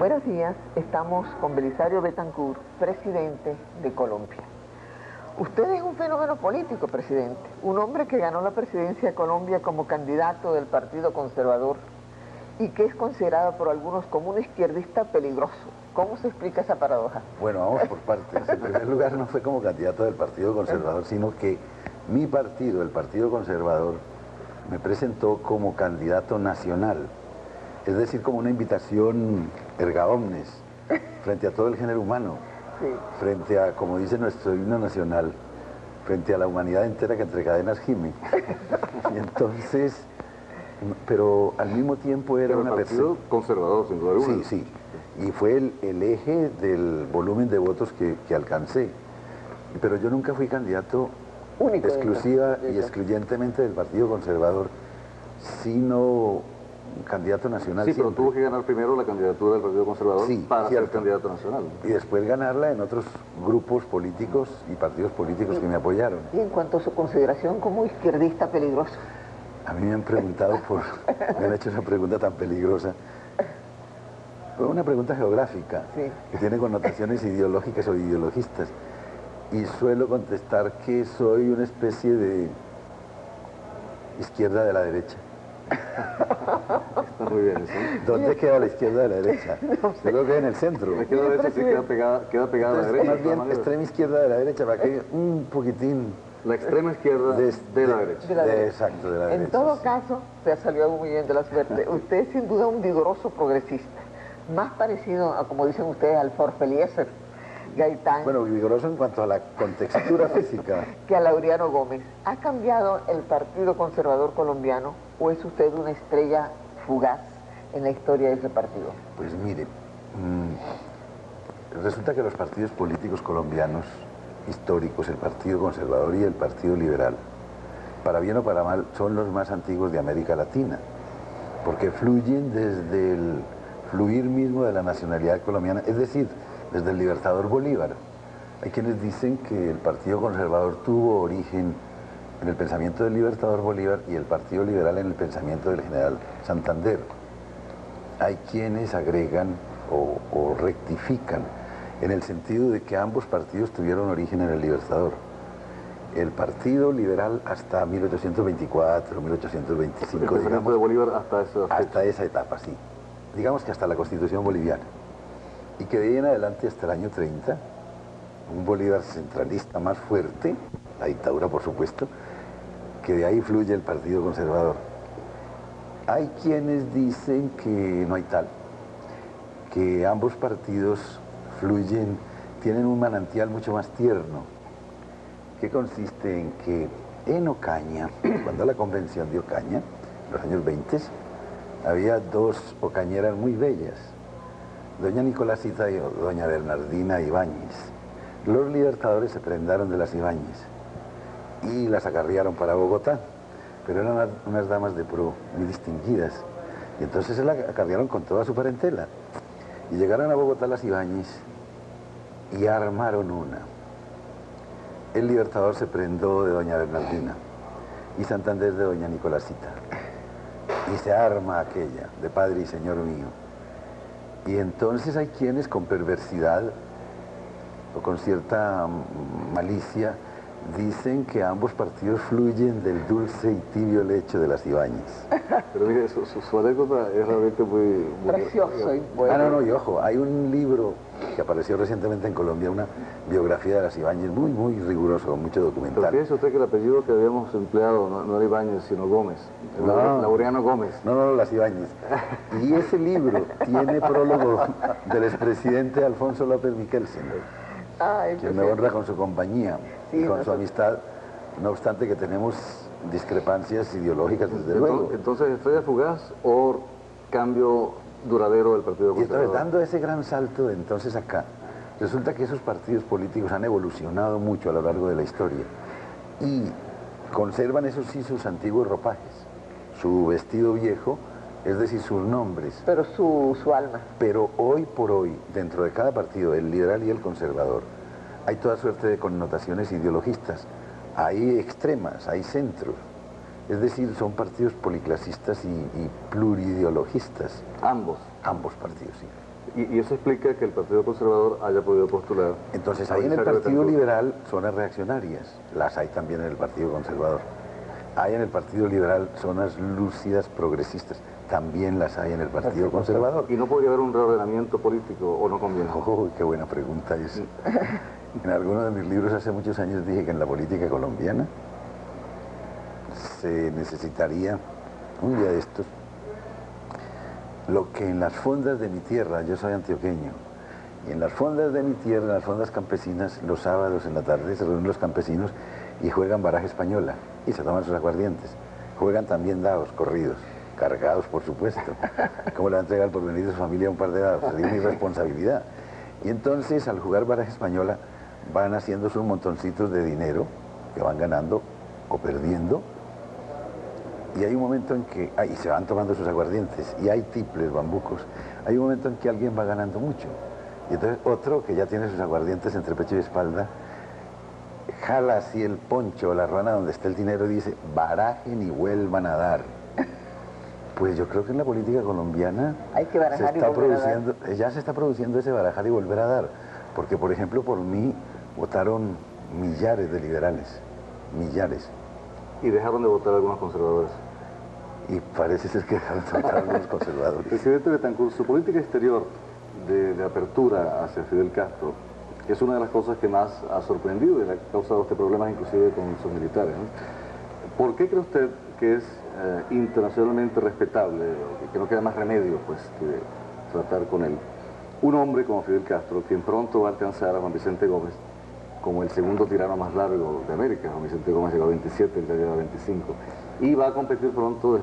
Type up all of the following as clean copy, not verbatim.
Buenos días, estamos con Belisario Betancur, presidente de Colombia. Usted es un fenómeno político, presidente, un hombre que ganó la presidencia de Colombia como candidato del Partido Conservador y que es considerado por algunos como un izquierdista peligroso. ¿Cómo se explica esa paradoja? Bueno, vamos por partes. En primer lugar, no fue como candidato del Partido Conservador, sino que mi partido, el Partido Conservador, me presentó como candidato nacional. Es decir, como una invitación erga omnes, frente a todo el género humano, Sí. frente a, como dice nuestro himno nacional, frente a la humanidad entera que entre cadenas gime. Y entonces, pero al mismo tiempo era una persona... Partido Conservador, sin duda alguna. Sí, sí. Y fue el eje del volumen de votos que alcancé. Pero yo nunca fui candidato Único exclusiva de y eso. excluyentemente del Partido Conservador, sino candidato nacional. Sí, pero siempre. tuvo que ganar primero la candidatura del Partido Conservador Sí, para cierto. ser candidato nacional. Y después ganarla en otros grupos políticos y partidos políticos que me apoyaron. Y en cuanto a su consideración como izquierdista peligroso. A mí me han preguntado me han hecho esa pregunta tan peligrosa. Fue una pregunta geográfica, Sí. que tiene connotaciones ideológicas o ideologistas. Y suelo contestar que soy una especie de izquierda de la derecha. Está muy bien eso. ¿Dónde queda la izquierda de la derecha? Yo creo que en el centro. La izquierda derecha sí queda pegada a la Entonces, derecha. más bien extrema izquierda de la derecha, para que un poquitín... La extrema izquierda de la derecha. De la derecha. Exacto, de la derecha. En todo sí. caso, te ha salido muy bien de la suerte. Usted es sin duda un vigoroso progresista, más parecido a, como dicen ustedes, al Forfeliezer Gaitán Bueno, vigoroso en cuanto a la contextura física. que a Laureano Gómez. ¿Ha cambiado el Partido Conservador colombiano o es usted una estrella fugaz en la historia de ese partido? Pues mire, resulta que los partidos políticos colombianos históricos, el Partido Conservador y el Partido Liberal, para bien o para mal, son los más antiguos de América Latina, porque fluyen desde el fluir mismo de la nacionalidad colombiana, es decir, desde el Libertador Bolívar. Hay quienes dicen que el Partido Conservador tuvo origen en el pensamiento del Libertador Bolívar y el Partido Liberal en el pensamiento del general Santander. Hay quienes agregan o rectifican en el sentido de que ambos partidos tuvieron origen en el Libertador. El Partido Liberal hasta 1824, 1825, El pensamiento digamos, de Bolívar hasta esa fecha. hasta esa etapa, sí. Digamos que hasta la Constitución boliviana. Y que de ahí en adelante hasta el año 30, un Bolívar centralista más fuerte, la dictadura por supuesto, que de ahí fluye el Partido Conservador. Hay quienes dicen que no hay tal, que ambos partidos fluyen, tienen un manantial mucho más tierno, que consiste en que en Ocaña, cuando la convención de Ocaña, en los años 20, había dos ocañeras muy bellas, doña Nicolásita y doña Bernardina Ibáñez. Los libertadores se prendaron de las Ibáñez y las acarrearon para Bogotá, pero eran unas damas de pro muy distinguidas, y entonces se la acarrearon con toda su parentela, y llegaron a Bogotá las Ibáñez y armaron una. El Libertador se prendó de doña Bernardina y Santander de doña Nicolásita, y se arma aquella de padre y señor mío. Y entonces hay quienes con perversidad o con cierta malicia dicen que ambos partidos fluyen del dulce y tibio lecho de las Ibáñez. Pero mire, su anécdota es realmente muy Precioso y Ah, bueno. no, y ojo, hay un libro que apareció recientemente en Colombia, una biografía de las Ibáñez, muy, muy riguroso, con mucho Pero documental. fíjese usted que el apellido que habíamos empleado no era Ibáñez, sino Gómez. No. Laureano Gómez. No, las Ibáñez. Y ese libro tiene prólogo del expresidente Alfonso López Michelsen, Ay, quien me presidente. honra con su compañía Sí, y con su nosotros- amistad, no obstante que tenemos discrepancias ideológicas, desde luego. Entonces, ¿estrella fugaz o cambio duradero del Partido Y entonces, Conservador? dando ese gran salto de entonces acá, resulta que esos partidos políticos han evolucionado mucho a lo largo de la historia y conservan, eso sí, sus antiguos ropajes, su vestido viejo, es decir, sus nombres. Pero su alma. Pero hoy por hoy, dentro de cada partido, el liberal y el conservador, hay toda suerte de connotaciones ideologistas. Hay extremas, hay centros. Es decir, son partidos policlasistas y plurideologistas. Ambos. Ambos partidos, sí. Y eso explica que el Partido Conservador haya podido postular. Entonces hay en el Partido Liberal zonas reaccionarias, las hay también en el Partido Conservador. Hay en el Partido Liberal zonas lúcidas progresistas, también las hay en el Partido Conservador. ¿Y no podría haber un reordenamiento político o no conviene? Oh, qué buena pregunta es. En alguno de mis libros hace muchos años dije que en la política colombiana se necesitaría, un día de estos, lo que en las fondas de mi tierra, yo soy antioqueño, y en las fondas de mi tierra, en las fondas campesinas, los sábados en la tarde se reúnen los campesinos y juegan baraja española y se toman sus aguardientes. Juegan también dados, corridos, cargados por supuesto. ¿Cómo le va a entregar el porvenir de su familia un par de dados? Sería una irresponsabilidad. Y entonces al jugar baraja española van haciendo sus montoncitos de dinero que van ganando o perdiendo. Y hay un momento en que, y se van tomando sus aguardientes, y hay tiples, bambucos, hay un momento en que alguien va ganando mucho. Y entonces otro, que ya tiene sus aguardientes entre pecho y espalda, jala así el poncho o la ruana donde está el dinero y dice, barajen y vuelvan a dar. Pues yo creo que en la política colombiana hay que barajar ya se está produciendo ese barajar y volver a dar. Porque, por ejemplo, por mí votaron millares de liberales, millares. Y dejaron de votar algunos conservadores. Y parece ser que dejaron de votar algunos conservadores. Presidente Betancur, su política exterior de apertura hacia Fidel Castro es una de las cosas que más ha sorprendido y le ha causado este problemas inclusive con sus militares, ¿no? ¿Por qué cree usted que es internacionalmente respetable, que no queda más remedio pues que tratar con él un hombre como Fidel Castro, quien pronto va a alcanzar a Juan Vicente Gómez como el segundo tirano más largo de América? Juan Vicente Gómez llegó a 27, él ya lleva 25, y va a competir pronto,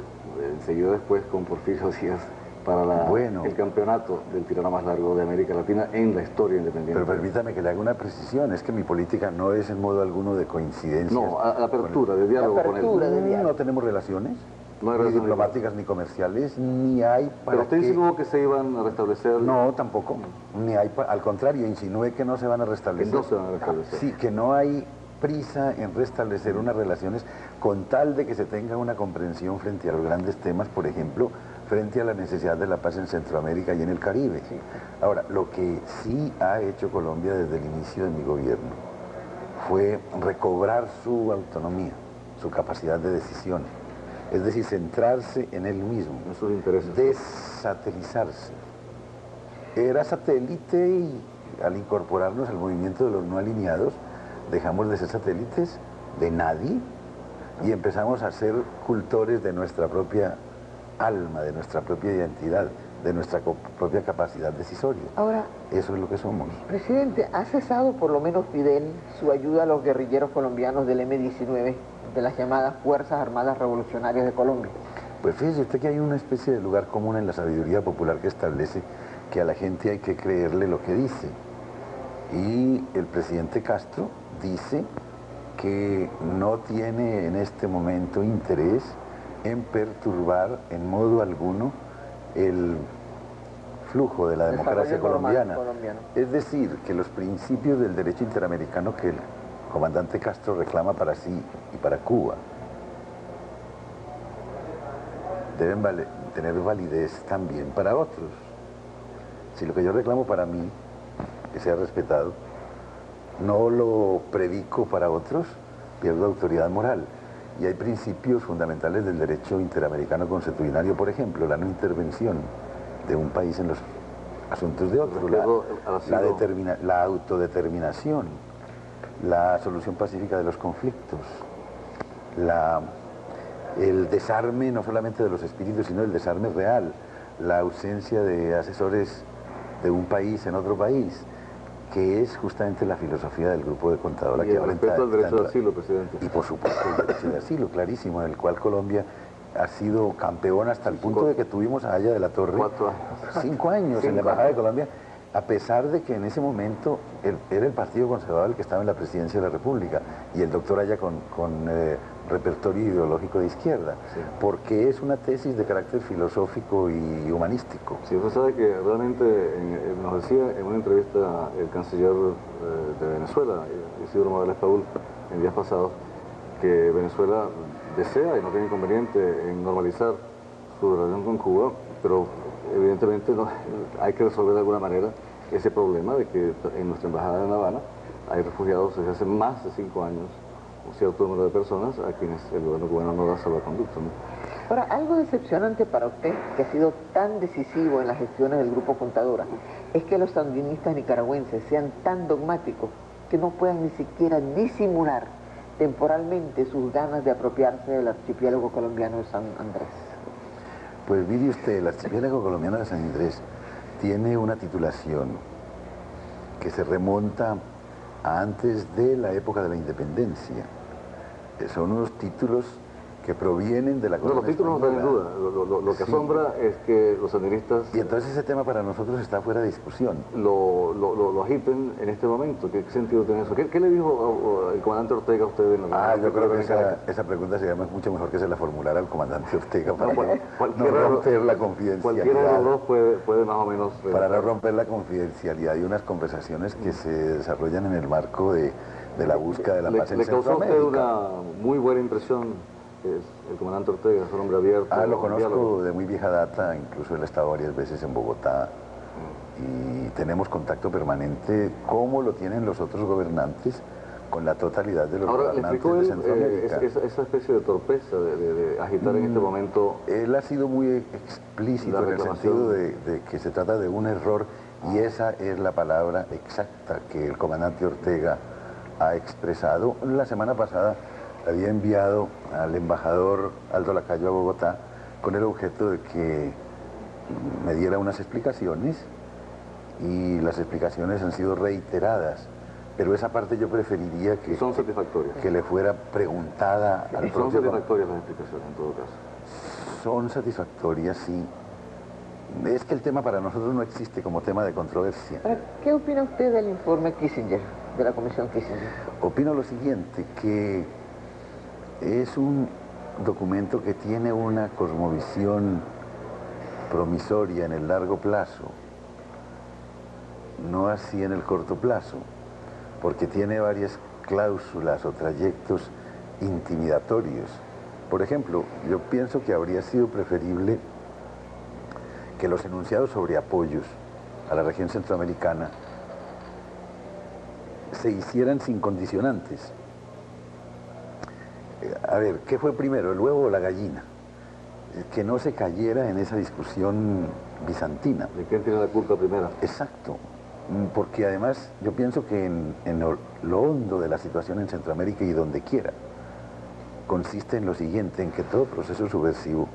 enseguida después, con Porfirio Díaz para el campeonato del tirano más largo de América Latina en la historia independiente. Pero permítame que le haga una precisión, es que mi política no es en modo alguno de coincidencia. No, apertura, de diálogo con él. No tenemos relaciones, no hay ni relaciones diplomáticas ni comerciales, ni hay para. Pero usted insinuó que se iban a restablecer. No, tampoco, ni hay, al contrario, insinué que no se van a restablecer. Que no se van a restablecer. Sí, que no hay prisa en restablecer unas relaciones con tal de que se tenga una comprensión frente a los grandes temas, por ejemplo, frente a la necesidad de la paz en Centroamérica y en el Caribe. Sí. Ahora, lo que sí ha hecho Colombia desde el inicio de mi gobierno fue recobrar su autonomía, su capacidad de decisión, es decir, centrarse en él mismo, en sus intereses, desatelizarse. Era satélite y al incorporarnos al movimiento de los no alineados, dejamos de ser satélites de nadie y empezamos a ser cultores de nuestra propia alma, de nuestra propia identidad, de nuestra propia capacidad decisoria. Ahora, eso es lo que somos. Presidente, ¿ha cesado por lo menos Fidel su ayuda a los guerrilleros colombianos del M-19, de las llamadas Fuerzas Armadas Revolucionarias de Colombia? Pues fíjese usted que hay una especie de lugar común en la sabiduría popular que establece que a la gente hay que creerle lo que dice. Y el presidente Castro dice que no tiene en este momento interés en perturbar en modo alguno el flujo de la democracia colombiana. Es decir, que los principios del derecho interamericano que el comandante Castro reclama para sí y para Cuba deben tener validez también para otros. Si lo que yo reclamo para mí, que sea respetado, no lo predico para otros, pierdo autoridad moral. Y hay principios fundamentales del derecho interamericano consuetudinario, por ejemplo, la no intervención de un país en los asuntos de otro, la autodeterminación, la solución pacífica de los conflictos, el desarme no solamente de los espíritus, sino el desarme real, la ausencia de asesores de un país en otro país, que es justamente la filosofía del grupo de Contadora. Y el respeto al derecho de asilo, presidente. Y por supuesto el derecho de asilo, clarísimo, en el cual Colombia ha sido campeón hasta el punto de que tuvimos a Haya de la Torre 5 años en la Embajada de Colombia, a pesar de que en ese momento era el Partido Conservador el que estaba en la presidencia de la República y el doctor Haya con repertorio ideológico de izquierda, porque es una tesis de carácter filosófico y humanístico. Sí, usted sabe que realmente nos decía en una entrevista el canciller de Venezuela, Isidro Morales Paul, en días pasados, que Venezuela desea y no tiene inconveniente en normalizar su relación con Cuba, pero evidentemente hay que resolver de alguna manera ese problema de que en nuestra embajada en La Habana hay refugiados desde hace más de 5 años, un cierto número de personas a quienes el gobierno cubano no da salvoconducto, ¿no? Ahora, algo decepcionante para usted, que ha sido tan decisivo en las gestiones del Grupo Contadora, es que los sandinistas nicaragüenses sean tan dogmáticos que no puedan ni siquiera disimular temporalmente sus ganas de apropiarse del archipiélago colombiano de San Andrés. Pues mire usted, el archipiélago colombiano de San Andrés tiene una titulación que se remonta a antes de la época de la independencia. Son unos títulos que provienen de la corona los títulos no están en duda. Lo que Sí. asombra es que los sandinistas Y entonces ese tema para nosotros está fuera de discusión. lo agiten en este momento. ¿Qué sentido tiene eso? ¿Qué le dijo el comandante Ortega a usted en la Yo creo que esa pregunta sería mucho mejor que se la formulara al comandante Ortega para no romper la confidencialidad. Cualquiera de los dos puede más o menos... Para no romper la confidencialidad y unas conversaciones que se desarrollan en el marco de la búsqueda de la paz en ¿Le causó a usted Centroamérica. una muy buena impresión? Es el comandante Ortega, es un hombre abierto. Lo conozco de muy vieja data, incluso él ha estado varias veces en Bogotá y tenemos contacto permanente, como lo tienen los otros gobernantes, con la totalidad de los Ahora, ¿le gobernantes explicó de él Centroamérica. esa especie de torpeza de agitar en este momento? Él ha sido muy explícito en el sentido de que se trata de un error y esa es la palabra exacta que el comandante Ortega ha expresado. La semana pasada había enviado al embajador Aldo Lacayo a Bogotá con el objeto de que me diera unas explicaciones y las explicaciones han sido reiteradas, pero esa parte yo preferiría que, Son satisfactorias. que le fuera preguntada al Son propio... satisfactorias las explicaciones en todo caso. Son satisfactorias, sí. Es que el tema para nosotros no existe como tema de controversia. Ahora, ¿qué opina usted del informe Kissinger, de la Comisión Kissinger? Opino lo siguiente, que es un documento que tiene una cosmovisión promisoria en el largo plazo, no así en el corto plazo, porque tiene varias cláusulas o trayectos intimidatorios. Por ejemplo, yo pienso que habría sido preferible que los enunciados sobre apoyos a la región centroamericana se hicieran sin condicionantes. A ver, ¿qué fue primero, el huevo o la gallina? Que no se cayera en esa discusión bizantina. ¿De quién tiene la culpa primero? Exacto, porque además yo pienso que en lo hondo de la situación en Centroamérica y donde quiera, consiste en lo siguiente, en que todo proceso subversivo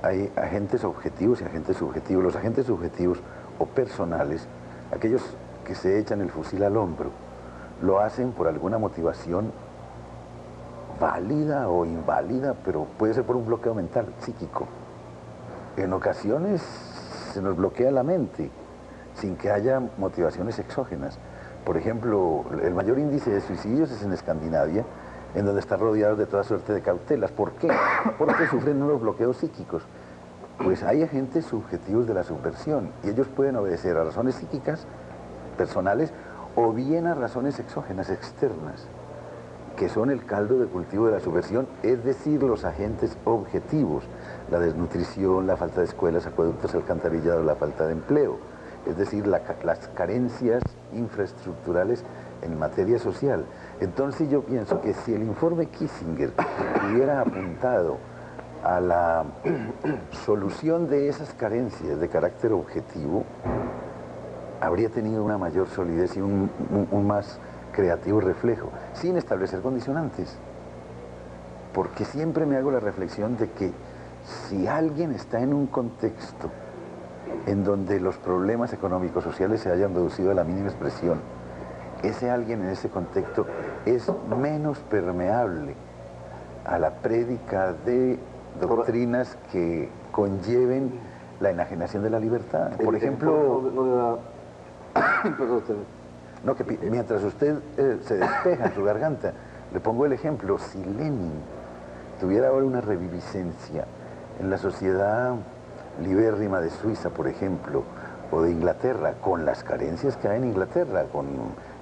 hay agentes objetivos y agentes subjetivos. Los agentes subjetivos o personales, aquellos que se echan el fusil al hombro, lo hacen por alguna motivación válida o inválida, pero puede ser por un bloqueo mental, psíquico. En ocasiones se nos bloquea la mente sin que haya motivaciones exógenas. Por ejemplo, el mayor índice de suicidios es en Escandinavia, en donde están rodeados de toda suerte de cautelas. ¿Por qué? Porque sufren unos bloqueos psíquicos. Pues hay agentes subjetivos de la subversión y ellos pueden obedecer a razones psíquicas, personales, o bien a razones exógenas, externas, que son el caldo de cultivo de la subversión, es decir, los agentes objetivos, la desnutrición, la falta de escuelas, acueductos, alcantarillados, la falta de empleo, es decir, las carencias infraestructurales en materia social. Entonces yo pienso que si el informe Kissinger hubiera apuntado a la solución de esas carencias de carácter objetivo, habría tenido una mayor solidez y un más creativo reflejo, sin establecer condicionantes. Porque siempre me hago la reflexión de que si alguien está en un contexto en donde los problemas económicos sociales se hayan reducido a la mínima expresión, ese alguien en ese contexto es menos permeable a la prédica de doctrinas que conlleven la enajenación de la libertad. Por ejemplo... No, que mientras usted se despeja en su garganta, le pongo el ejemplo, si Lenin tuviera ahora una reviviscencia en la sociedad libérrima de Suiza, por ejemplo, o de Inglaterra, con las carencias que hay en Inglaterra, con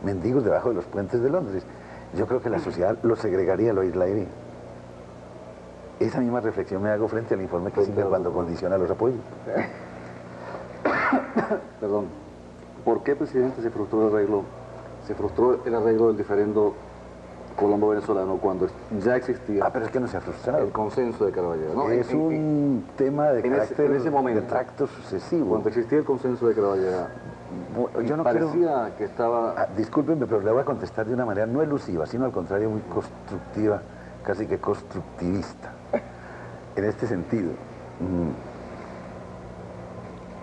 mendigos debajo de los puentes de Londres, yo creo que la sociedad lo segregaría, lo aislaría. Esa misma reflexión me hago frente al informe Kissinger cuando condiciona los apoyos. Perdón. ¿Por qué, presidente, se frustró el arreglo del diferendo colombo-venezolano cuando ya existía pero es que no se ha frustrado. el consenso de Caraballeda? ¿No? Es un tema de carácter en ese momento, de tracto sucesivo. cuando existía el consenso de Caraballeda, Yo no parecía que estaba... discúlpenme, pero le voy a contestar de una manera no elusiva, sino al contrario muy constructiva, casi que constructivista. En este sentido,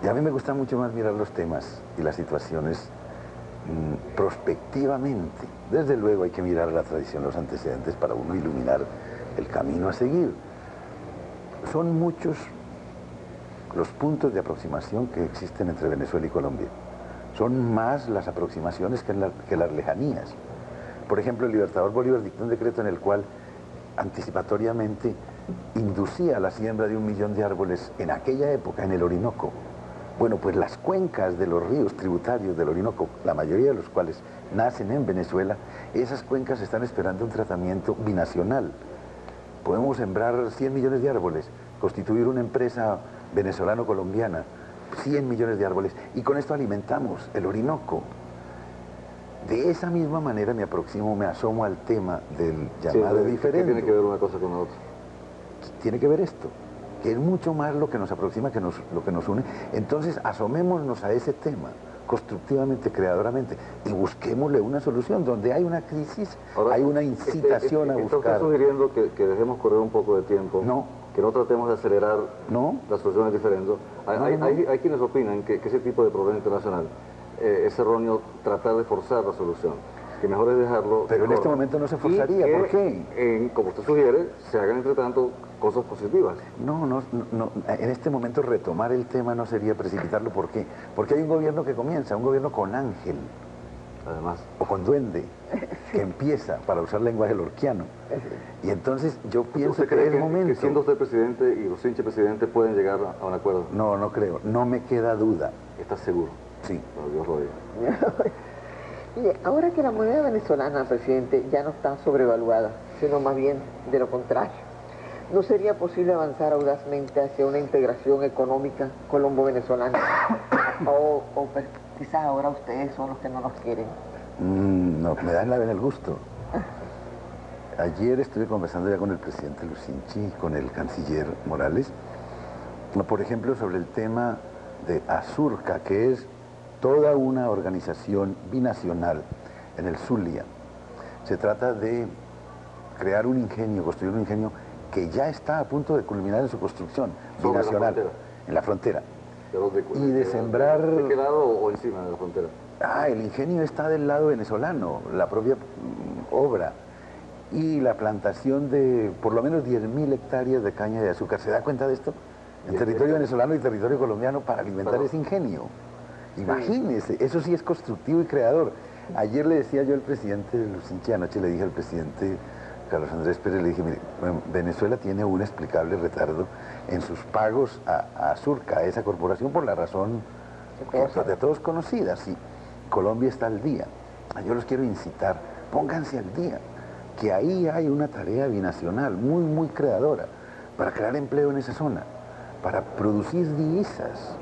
y a mí me gusta mucho más mirar los temas y las situaciones prospectivamente. Desde luego hay que mirar la tradición, los antecedentes para uno iluminar el camino a seguir. Son muchos los puntos de aproximación que existen entre Venezuela y Colombia. Son más las aproximaciones que las lejanías. Por ejemplo, el libertador Bolívar dictó un decreto en el cual anticipatoriamente inducía la siembra de 1 millón de árboles en aquella época en el Orinoco. Bueno, pues las cuencas de los ríos tributarios del Orinoco, la mayoría de los cuales nacen en Venezuela, esas cuencas están esperando un tratamiento binacional. Podemos sembrar 100 millones de árboles, constituir una empresa venezolano-colombiana, 100 millones de árboles, y con esto alimentamos el Orinoco. De esa misma manera me asomo al tema del llamado diferendo. ¿Qué tiene que ver una cosa con la otra? Tiene que ver esto, que es mucho más lo que nos aproxima que lo que nos une. Entonces asomémonos a ese tema constructivamente, creadoramente, y busquémosle una solución. Donde hay una crisis, hay una incitación a buscar. ¿Está sugiriendo que dejemos correr un poco de tiempo? No. Que no tratemos de acelerar la solución del diferendo. Hay quienes opinan que ese tipo de problema internacional es erróneo tratar de forzar la solución. Que mejor es dejarlo... Pero en este momento no se forzaría, ¿por qué? Como usted sugiere, se hagan entre tanto cosas positivas. No, en este momento retomar el tema no sería precipitarlo. ¿Por qué? Porque hay un gobierno que comienza, un gobierno con ángel. Además. O con duende, que empieza, para usar lenguaje lorquiano. Y entonces yo pienso que es el momento. ¿Que siendo usted presidente y los hinchas presidentes pueden llegar a un acuerdo? No, no creo, no me queda duda. ¿Estás seguro? Sí. Bueno, Dios lo diga. Mire, ahora que la moneda venezolana, presidente, ya no está sobrevaluada, sino más bien de lo contrario, ¿no sería posible avanzar audazmente hacia una integración económica colombo-venezolana? O quizás ahora ustedes son los que no nos quieren. No, me dan el gusto. Ayer estuve conversando ya con el presidente Lucinchi y con el canciller Morales, por ejemplo, sobre el tema de Azurca, que es toda una organización binacional en el Zulia. Se trata de crear un ingenio, construir un ingenio que ya está a punto de culminar en su construcción binacional, en la frontera. Y de sembrar... ¿De qué lado o encima de la frontera? El ingenio está del lado venezolano, la propia obra. Y la plantación de por lo menos 10.000 hectáreas de caña de azúcar. ¿Se da cuenta de esto? En territorio venezolano y territorio colombiano para alimentar ese ingenio. Imagínese, eso sí es constructivo y creador. Ayer le decía yo al presidente Lucinchi, anoche le dije al presidente Carlos Andrés Pérez, le dije, mire, Venezuela tiene un explicable retardo en sus pagos a Azurca, a esa corporación, por la razón de todos conocida. Sí, Colombia está al día. Yo los quiero incitar, pónganse al día, que ahí hay una tarea binacional muy, muy creadora, para crear empleo en esa zona, para producir divisas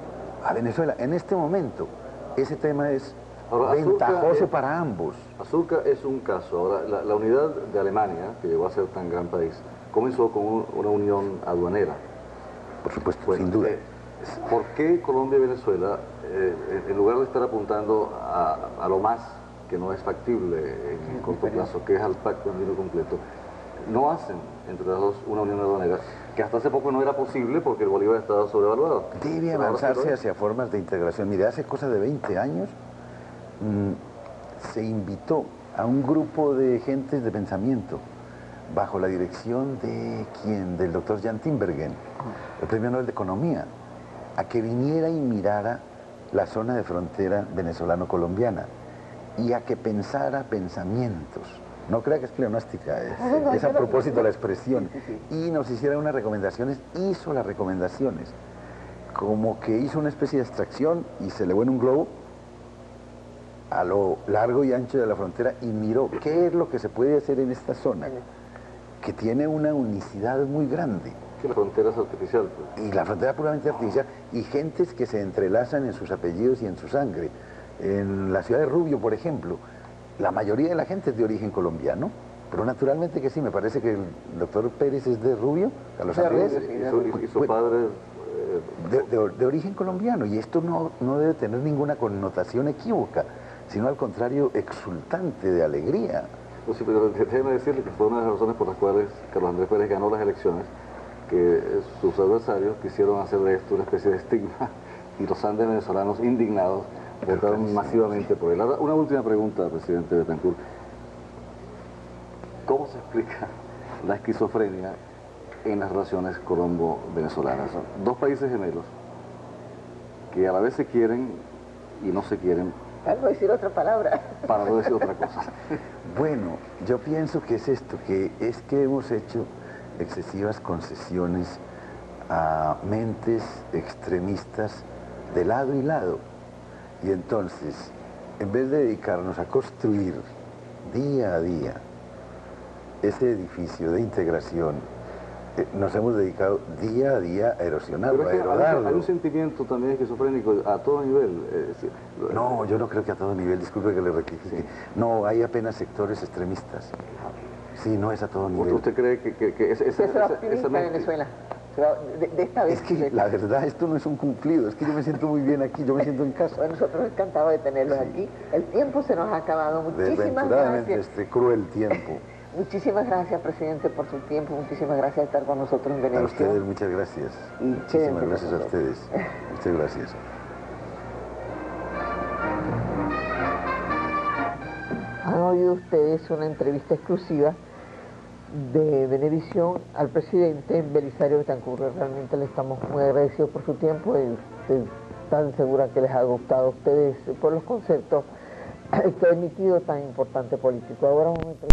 a Venezuela. En este momento, ese tema es ventajoso para ambos. Azurca es un caso. Ahora, la unidad de Alemania, que llegó a ser tan gran país, comenzó con una unión aduanera. Por supuesto, sin duda. ¿Por qué Colombia y Venezuela, en lugar de estar apuntando a lo más que no es factible en el corto plazo, que es al pacto andino completo, no hacen entre las dos una unión aduanera, que hasta hace poco no era posible porque el Bolívar estaba sobrevaluado? Debe avanzarse hacia formas de integración. Mire, hace cosa de 20 años se invitó a un grupo de gentes de pensamiento bajo la dirección de ¿quién? Del doctor Jan Tinbergen, el premio Nobel de Economía, a que viniera y mirara la zona de frontera venezolano-colombiana y a que pensara pensamientos. No crea que es pleonástica, es a propósito la expresión. Y nos hiciera unas recomendaciones, hizo las recomendaciones, como que hizo una especie de extracción y se elevó en un globo a lo largo y ancho de la frontera y miró qué es lo que se puede hacer en esta zona, que tiene una unicidad muy grande. que la frontera es artificial. Pues. Y la frontera es puramente artificial, y gentes que se entrelazan en sus apellidos y en su sangre. En la ciudad de Rubio, por ejemplo, la mayoría de la gente es de origen colombiano, pero naturalmente que sí, me parece que el doctor Pérez es de Rubio, Carlos Andrés. Y su padre... De origen colombiano, y esto no debe tener ninguna connotación equívoca, sino al contrario, exultante, de alegría. Pues sí, pero déjeme decirle que fue una de las razones por las cuales Carlos Andrés Pérez ganó las elecciones, que sus adversarios quisieron hacer de esto una especie de estigma, y los Andes venezolanos indignados votaron masivamente por él. Ahora, una última pregunta, presidente Betancur. ¿Cómo se explica la esquizofrenia en las relaciones colombo-venezolanas? Son dos países gemelos que a la vez se quieren y no se quieren. Para no decir otra palabra. Para no decir otra cosa. Bueno, yo pienso que es esto, que hemos hecho excesivas concesiones a mentes extremistas de lado y lado. Y entonces, en vez de dedicarnos a construir día a día ese edificio de integración, nos hemos dedicado día a día a erosionarlo, a erodarlo. Hay un sentimiento también esquizofrénico a todo nivel. No, yo no creo que a todo nivel, disculpe que le rectifique. Sí. No, hay apenas sectores extremistas. Sí, no es a todo nivel. ¿Usted cree que esa Venezuela? De esta vez. Es que la verdad, esto no es un cumplido, es que yo me siento muy bien aquí, yo me siento en casa. Bueno, nosotros encantados de tenerlos aquí. El tiempo se nos ha acabado. Muchísimas gracias. Este cruel tiempo. Muchísimas gracias, presidente, por su tiempo. Muchísimas gracias por estar con nosotros en Venevisión. A ustedes, muchas gracias. Muchísimas gracias a ustedes. Muchas gracias. Han oído ustedes una entrevista exclusiva de Venevisión al presidente Belisario Betancur. Realmente le estamos muy agradecidos por su tiempo y estoy tan segura que les ha gustado a ustedes por los conceptos que ha emitido tan importante político. Ahora un momento.